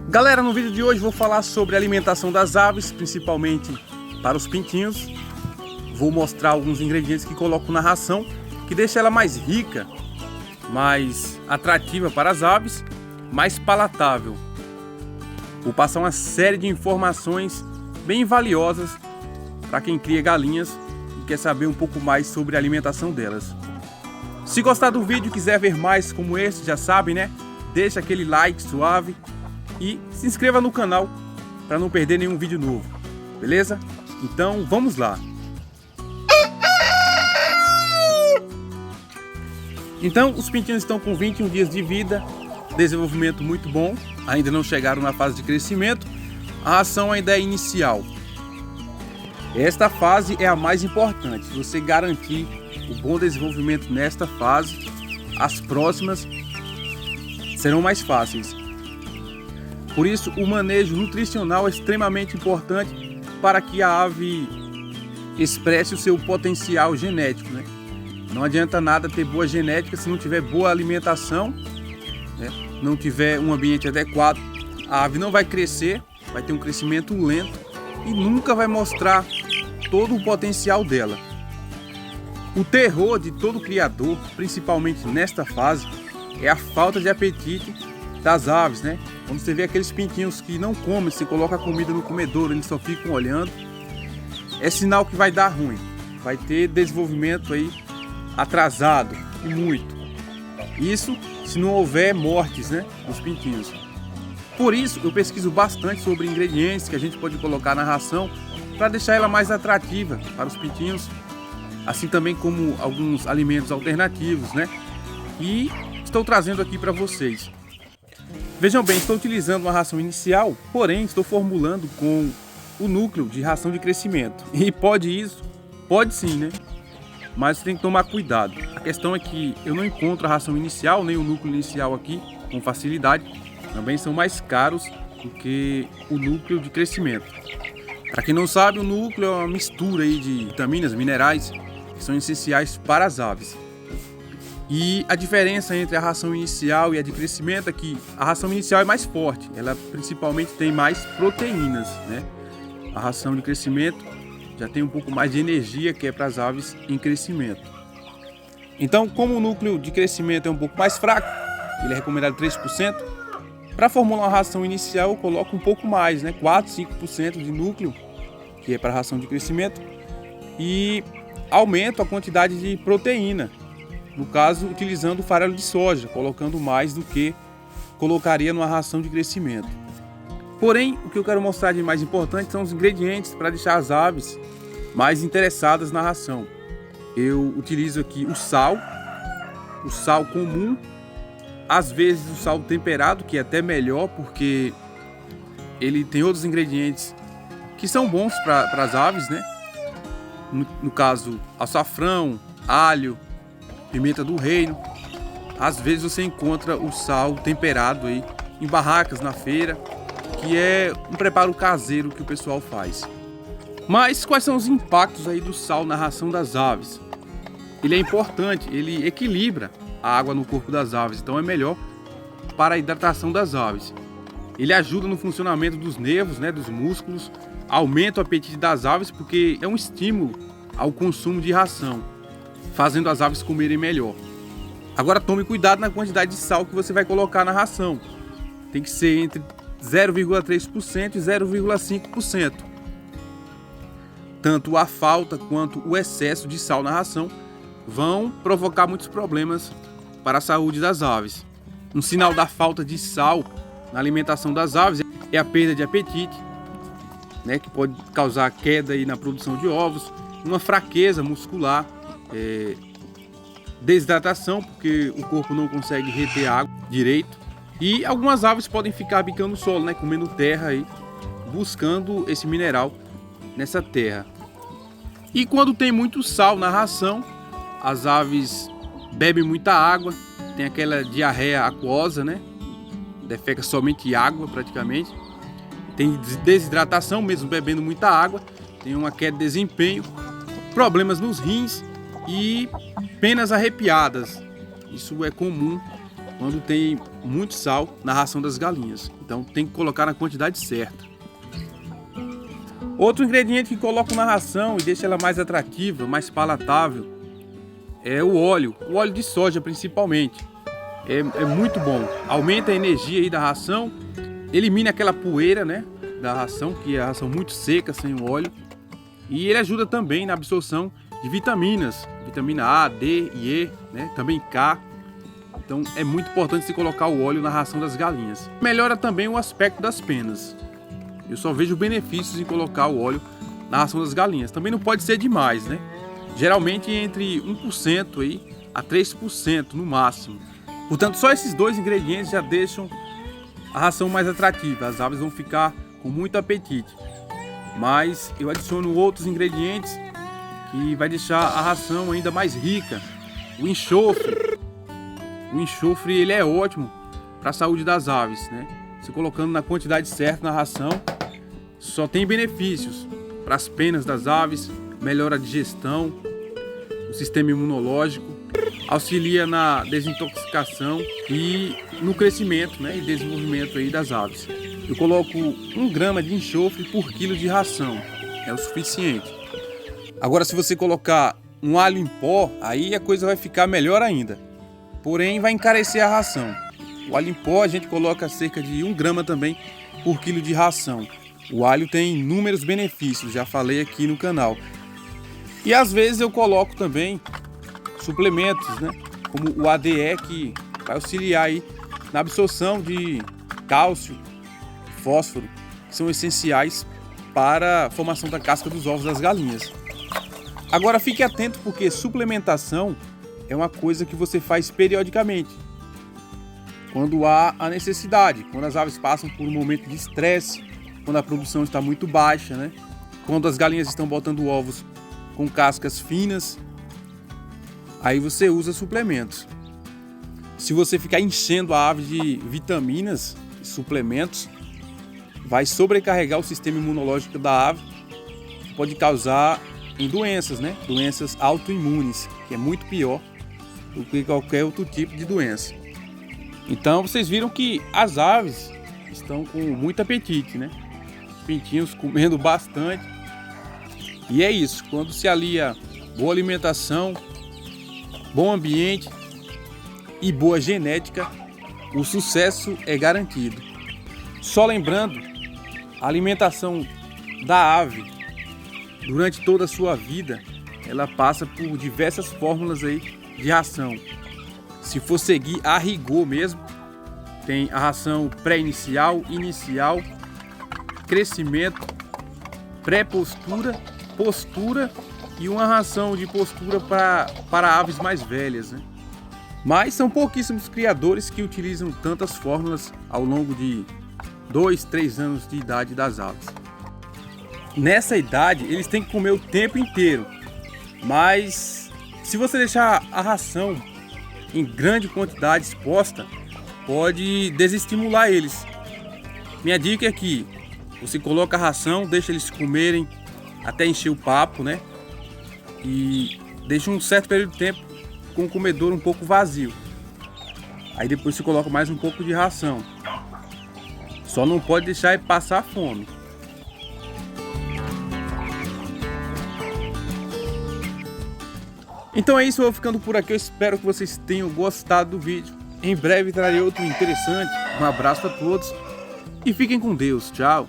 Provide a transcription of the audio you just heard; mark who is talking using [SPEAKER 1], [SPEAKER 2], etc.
[SPEAKER 1] Galera, no vídeo de hoje vou falar sobre a alimentação das aves, principalmente para os pintinhos. Vou mostrar alguns ingredientes que coloco na ração, que deixa ela mais rica, mais atrativa para as aves, mais palatável. Vou passar uma série de informações bem valiosas para quem cria galinhas e quer saber um pouco mais sobre a alimentação delas. Se gostar do vídeo e quiser ver mais como esse, já sabe, né? Deixa aquele like suave e se inscreva no canal para não perder nenhum vídeo novo, beleza? Então vamos lá. Então os pintinhos estão com 21 dias de vida, desenvolvimento muito bom, ainda não chegaram na fase de crescimento, a ração ainda é inicial. Esta fase é a mais importante. Se você garantir o bom desenvolvimento nesta fase, as próximas serão mais fáceis. Por isso, o manejo nutricional é extremamente importante para que a ave expresse o seu potencial genético, né? Não adianta nada ter boa genética se não tiver boa alimentação, né? Não tiver um ambiente adequado, a ave não vai crescer, vai ter um crescimento lento e nunca vai mostrar todo o potencial dela. O terror de todo criador, principalmente nesta fase, é a falta de apetite das aves, né? Quando você vê aqueles pintinhos que não comem, você coloca a comida no comedouro, eles só ficam olhando, é sinal que vai dar ruim, vai ter desenvolvimento aí atrasado e muito. Isso se não houver mortes, né, dos pintinhos. Por isso eu pesquiso bastante sobre ingredientes que a gente pode colocar na ração para deixar ela mais atrativa para os pintinhos, assim também como alguns alimentos alternativos, né? E estou trazendo aqui para vocês. Vejam bem, estou utilizando uma ração inicial, porém estou formulando com o núcleo de ração de crescimento. E pode isso? Pode sim, né? Mas você tem que tomar cuidado. A questão é que eu não encontro a ração inicial, nem o núcleo inicial aqui com facilidade. Também são mais caros do que o núcleo de crescimento. Para quem não sabe, o núcleo é uma mistura aí de vitaminas, minerais, que são essenciais para as aves. E a diferença entre a ração inicial e a de crescimento é que a ração inicial é mais forte, ela principalmente tem mais proteínas, né? A ração de crescimento já tem um pouco mais de energia, que é para as aves em crescimento. Então, como o núcleo de crescimento é um pouco mais fraco, ele é recomendado 3%, para formular uma ração inicial eu coloco um pouco mais, né? 4, 5% de núcleo, que é para a ração de crescimento, e aumento a quantidade de proteína. No caso, utilizando o farelo de soja, colocando mais do que colocaria numa ração de crescimento. Porém, o que eu quero mostrar de mais importante são os ingredientes para deixar as aves mais interessadas na ração. Eu utilizo aqui o sal comum, às vezes o sal temperado, que é até melhor porque ele tem outros ingredientes que são bons para as aves, né? No caso, açafrão, alho, pimenta do reino. Às vezes você encontra o sal temperado aí em barracas na feira, que é um preparo caseiro que o pessoal faz. Mas quais são os impactos aí do sal na ração das aves? Ele é importante, ele equilibra a água no corpo das aves, então é melhor para a hidratação das aves. Ele ajuda no funcionamento dos nervos, né, dos músculos, aumenta o apetite das aves porque é um estímulo ao consumo de ração, fazendo as aves comerem melhor. Agora tome cuidado na quantidade de sal que você vai colocar na ração. Tem que ser entre 0,3% e 0,5%. Tanto a falta quanto o excesso de sal na ração vão provocar muitos problemas para a saúde das aves. Um sinal da falta de sal na alimentação das aves é a perda de apetite, né, que pode causar queda aí na produção de ovos, uma fraqueza muscular, desidratação, porque o corpo não consegue reter água direito, e algumas aves podem ficar bicando o solo, né, comendo terra aí, buscando esse mineral nessa terra. E quando tem muito sal na ração, as aves bebem muita água, tem aquela diarreia aquosa, né, defeca somente água praticamente, tem desidratação mesmo bebendo muita água, tem uma queda de desempenho, problemas nos rins e penas arrepiadas. Isso é comum quando tem muito sal na ração das galinhas. Então tem que colocar na quantidade certa. Outro ingrediente que coloco na ração e deixa ela mais atrativa, mais palatável, é o óleo de soja principalmente. É muito bom, aumenta a energia aí da ração, elimina aquela poeira, né, da ração, que é a ração muito seca sem o óleo. E ele ajuda também na absorção de vitaminas, vitamina A, D e E, né, também K. Então é muito importante se colocar o óleo na ração das galinhas. Melhora também o aspecto das penas. Eu só vejo benefícios em colocar o óleo na ração das galinhas. Também não pode ser demais, né? Geralmente entre 1% aí a 3% no máximo. Portanto, só esses dois ingredientes já deixam a ração mais atrativa. As aves vão ficar com muito apetite. Mas eu adiciono outros ingredientes que vai deixar a ração ainda mais rica. O enxofre. O enxofre ele é ótimo para a saúde das aves, né? Se colocando na quantidade certa na ração, só tem benefícios para as penas das aves, melhora a digestão, o sistema imunológico, auxilia na desintoxicação e no crescimento, né, e desenvolvimento aí das aves. Eu coloco 1 grama de enxofre por quilo de ração, é o suficiente. Agora, se você colocar um alho em pó, aí a coisa vai ficar melhor ainda, porém vai encarecer a ração. O alho em pó a gente coloca cerca de 1 grama também por quilo de ração. O alho tem inúmeros benefícios, já falei aqui no canal. E às vezes eu coloco também suplementos, né, como o ADE, que vai auxiliar aí na absorção de cálcio, fósforo, que são essenciais para a formação da casca dos ovos das galinhas. Agora fique atento, porque suplementação é uma coisa que você faz periodicamente, quando há a necessidade, quando as aves passam por um momento de estresse, quando a produção está muito baixa, né? Quando as galinhas estão botando ovos com cascas finas, aí você usa suplementos. Se você ficar enchendo a ave de vitaminas e suplementos, vai sobrecarregar o sistema imunológico da ave, pode causar em doenças, né? Doenças autoimunes, que é muito pior do que qualquer outro tipo de doença. Então vocês viram que as aves estão com muito apetite, né? Os pintinhos comendo bastante. E é isso, quando se alia boa alimentação, bom ambiente e boa genética, o sucesso é garantido. Só lembrando, a alimentação da ave durante toda a sua vida, ela passa por diversas fórmulas aí de ração. Se for seguir a rigor mesmo, tem a ração pré-inicial, inicial, crescimento, pré-postura, postura e uma ração de postura para aves mais velhas, né? Mas são pouquíssimos criadores que utilizam tantas fórmulas ao longo de 2, 3 anos de idade das aves. Nessa idade, eles têm que comer o tempo inteiro, mas se você deixar a ração em grande quantidade exposta, pode desestimular eles. Minha dica é que você coloca a ração, deixa eles comerem até encher o papo, né? E deixa um certo período de tempo com o comedor um pouco vazio. Aí depois você coloca mais um pouco de ração. Só não pode deixar ele passar fome. Então é isso, eu vou ficando por aqui. Eu espero que vocês tenham gostado do vídeo. Em breve trarei outro interessante. Um abraço a todos e fiquem com Deus. Tchau.